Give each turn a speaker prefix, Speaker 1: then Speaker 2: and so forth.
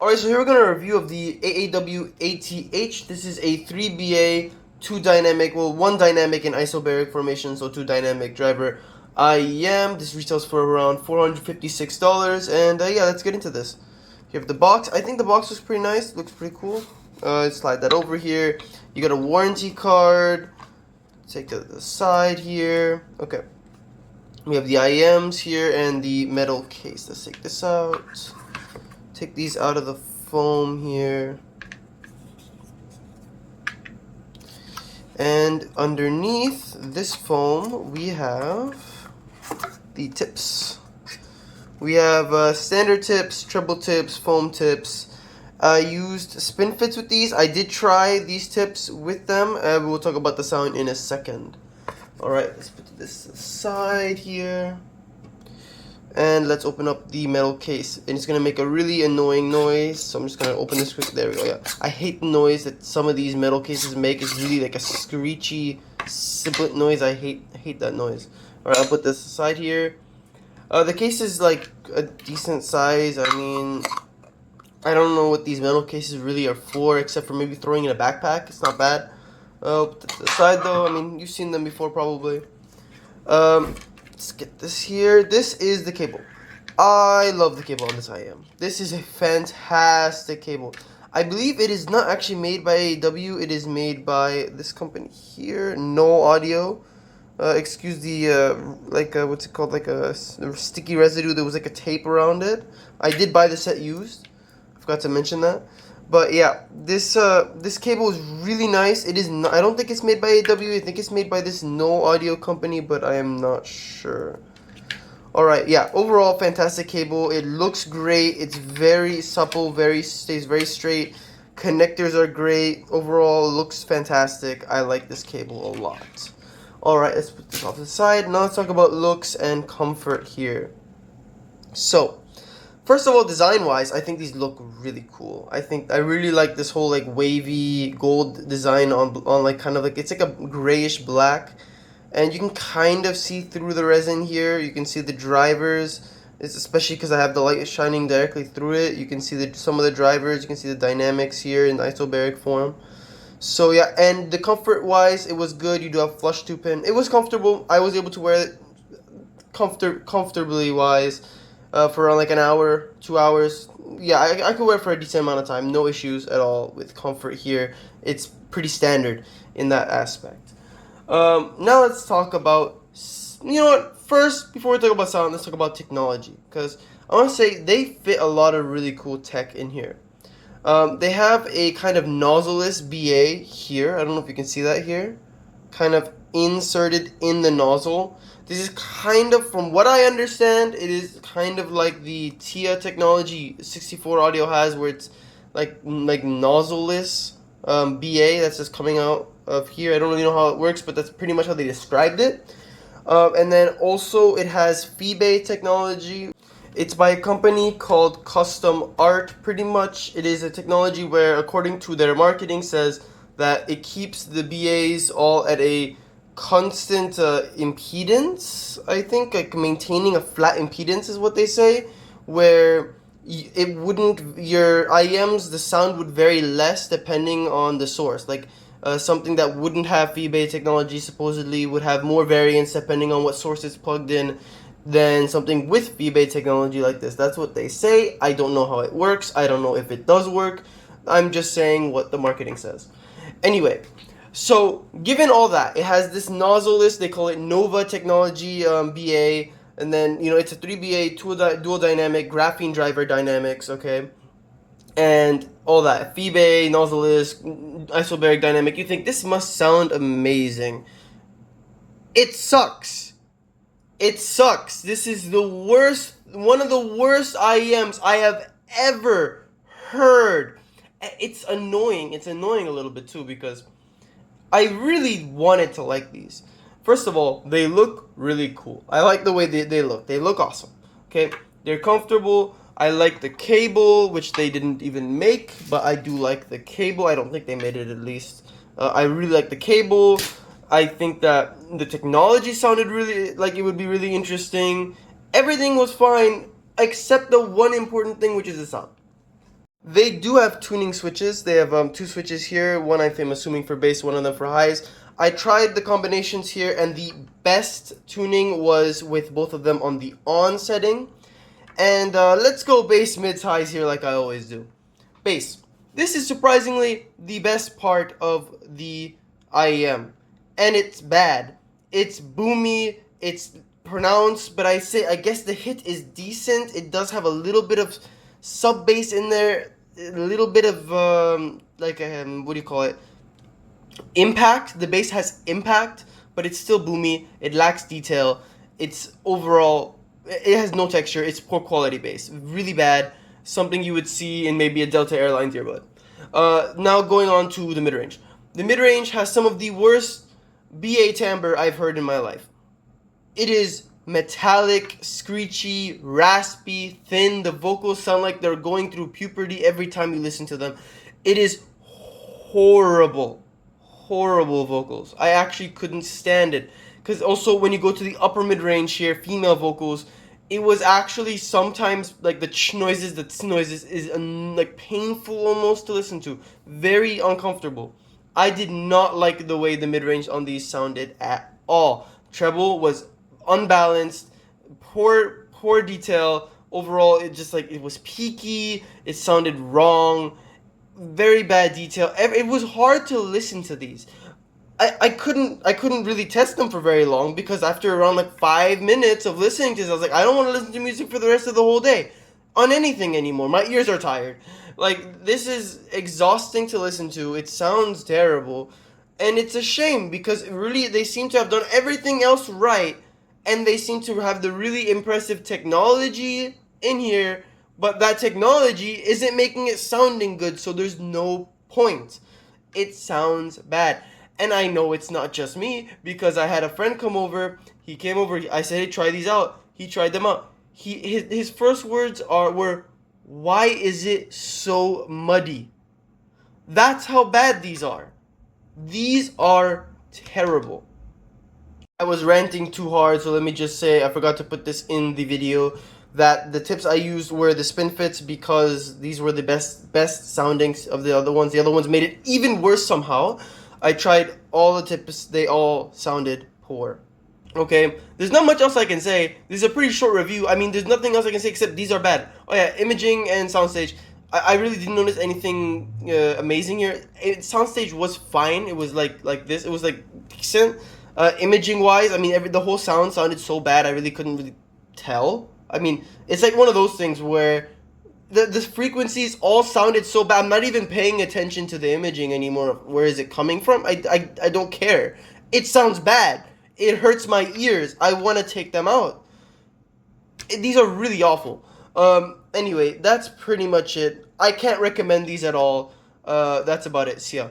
Speaker 1: Alright, so here we're going to review of the AAW ATH. This is a 3BA, 2 dynamic, well, 1 dynamic in isobaric formation, so 2 dynamic driver IEM. This retails for around $456, and yeah, let's get into this. You have the box. I think the box looks pretty nice, looks pretty cool. Slide that over here. You got a warranty card. Take it to the side here. Okay. We have the IEMs here and the metal case. Let's take this out. Take these out of the foam here. And underneath this foam, we have the tips. We have standard tips, treble tips, foam tips. I used spin fits with these. I did try these tips with them. We'll talk about the sound in a second. Alright, let's put this aside here. And let's open up the metal case. And it's going to make a really annoying noise. So I'm just going to open this quick. There we go. Yeah. I hate the noise that some of these metal cases make. It's really like a screechy, sibilant noise. I hate that noise. Alright, I'll put this aside here. The case is like a decent size. I mean, I don't know what these metal cases really are for, except for maybe throwing in a backpack. It's not bad. Put this aside though. I mean, you've seen them before probably. Let's get this here. This is the cable. I love the cable on this IEM. This is a fantastic cable. I believe it is not actually made by AAW. It is made by this company here, No Audio. Excuse the what's it called, like a sticky residue. There was like a tape around it. I did buy the set used. I forgot to mention that. But yeah, this cable is really nice. It is not, I don't think it's made by AAW. I think it's made by this No Audio company, but I am not sure. Alright, yeah, overall fantastic cable. It looks great. It's very supple, stays very straight. Connectors are great. Overall, looks fantastic. I like this cable a lot. Alright, let's put this off to the side. Now let's talk about looks and comfort here. So, first of all, design-wise, I think these look really cool. I really like this whole like wavy gold design on like kind of like, it's like a grayish black, and you can kind of see through the resin here. You can see the drivers, it's especially because I have the light shining directly through it. You can see some of the drivers. You can see the dynamics here in isobaric form. So yeah, and the comfort-wise, it was good. You do have flush tube pin. It was comfortable. I was able to wear it comfortably wise. For around like an hour, 2 hours. Yeah, I could wear it for a decent amount of time. No issues at all with comfort here. It's pretty standard in that aspect. Now let's talk about, you know what, first, before we talk about sound, let's talk about technology. Because I want to say they fit a lot of really cool tech in here. They have a kind of nozzleless BA here. I don't know if you can see that here. Kind of inserted in the nozzle. This is kind of, from what I understand, it is kind of like the TIA technology 64 Audio has, where it's like nozzleless BA that's just coming out of here. I don't really know how it works, but that's pretty much how they described it. And then also it has FeeBay technology. It's by a company called Custom Art. Pretty much it is a technology where, according to their marketing, says that it keeps the BAs all at a constant impedance. I think like maintaining a flat impedance is what they say, where it wouldn't, your IEMs, the sound would vary less depending on the source. Like something that wouldn't have FeeBay technology supposedly would have more variance depending on what source it's plugged in than something with FeeBay technology like this. That's what they say. I don't know how it works. I don't know if it does work. I'm just saying what the marketing says. Anyway, so given all that, it has this nozzleless, they call it Nova technology BA, and then, you know, it's a 3BA dual dynamic graphene driver dynamics, okay, and all that, FeeBay, nozzleless, isobaric dynamic. You think this must sound amazing. It sucks. It sucks. This is the worst, one of the worst IEMs I have ever heard. It's annoying. It's annoying a little bit too, because I really wanted to like these. First of all, they look really cool. I like the way they look. They look awesome. Okay, they're comfortable. I like the cable, which they didn't even make, but I do like the cable. I don't think they made it, at least. I really like the cable. I think that the technology sounded really like it would be really interesting. Everything was fine, except the one important thing, which is the sound. They do have tuning switches. They have two switches here. One I'm assuming for bass, one of them for highs. I tried the combinations here, and the best tuning was with both of them on the on setting. And let's go bass, mids, highs here like I always do. Bass. This is surprisingly the best part of the IEM. And it's bad. It's boomy, it's pronounced, but I guess the hit is decent. It does have a little bit of sub bass in there, a little bit of what do you call it? Impact. The bass has impact, but it's still boomy. It lacks detail. It's overall, it has no texture. It's poor quality bass. Really bad. Something you would see in maybe a Delta Airlines earbud. Now going on to the mid-range. The mid-range has some of the worst BA timbre I've heard in my life. It is metallic, screechy, raspy, thin. The vocals sound like they're going through puberty every time you listen to them. It is horrible. Horrible vocals. I actually couldn't stand it. Because also when you go to the upper mid-range here, female vocals, it was actually sometimes like the ch noises, the ts noises is like painful almost to listen to. Very uncomfortable. I did not like the way the mid-range on these sounded at all. Treble was unbalanced, poor detail. Overall, it was peaky. It sounded wrong. Very bad detail. It was hard to listen to these. I couldn't really test them for very long because after around like 5 minutes of listening to this, I was like, I don't want to listen to music for the rest of the whole day on anything anymore. My ears are tired. Like, this is exhausting to listen to. It sounds terrible. And it's a shame because really they seem to have done everything else right, and they seem to have the really impressive technology in here, but that technology isn't making it sounding good, so there's no point. It sounds bad. And I know it's not just me because I had a friend come over. He came over. I said, hey, try these out. He tried them out. His first words were, why is it so muddy? That's how bad these are. These are terrible. I was ranting too hard, so let me just say, I forgot to put this in the video, that the tips I used were the spin fits because these were the best soundings of the other ones. The other ones made it even worse somehow. I tried all the tips, they all sounded poor. Okay, there's not much else I can say. This is a pretty short review. I mean, there's nothing else I can say except these are bad. Oh yeah, imaging and soundstage. I really didn't notice anything amazing here. Soundstage was fine. It was like this. It was like decent. Imaging wise, I mean, the whole sound sounded so bad. I really couldn't really tell. I mean, it's like one of those things where the frequencies all sounded so bad. I'm not even paying attention to the imaging anymore. Where is it coming from? I don't care. It sounds bad. It hurts my ears. I want to take them out. These are really awful. Anyway, that's pretty much it. I can't recommend these at all. That's about it. See ya.